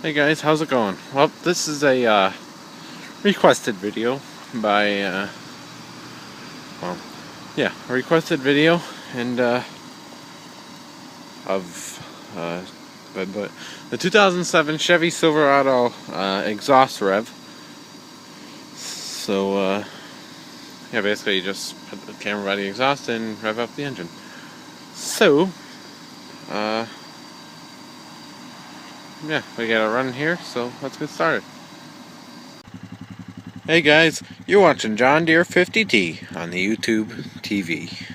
Hey guys, how's it going? Well, this is a requested video by, well, yeah, a requested video, and of the 2007 Chevy Silverado exhaust rev. So, yeah, basically you just put the camera by the exhaust and rev up the engine. So, uh, yeah, we got a run here, so let's get started. Hey guys, you're watching John Deere 50T on the YouTube TV.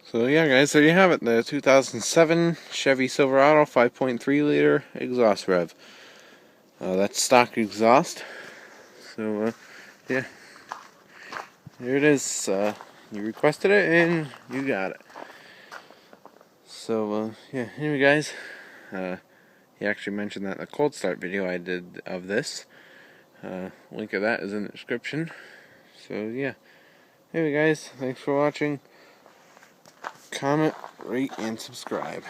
So yeah guys, there you have it, the 2007 Chevy Silverado 5.3 liter exhaust rev. That's stock exhaust. So yeah, here it is. You requested it and you got it. So yeah, anyway guys, he actually mentioned that in the cold start video I did of this. Link of that is in the description. So yeah, anyway guys, thanks for watching. Comment, rate, and subscribe.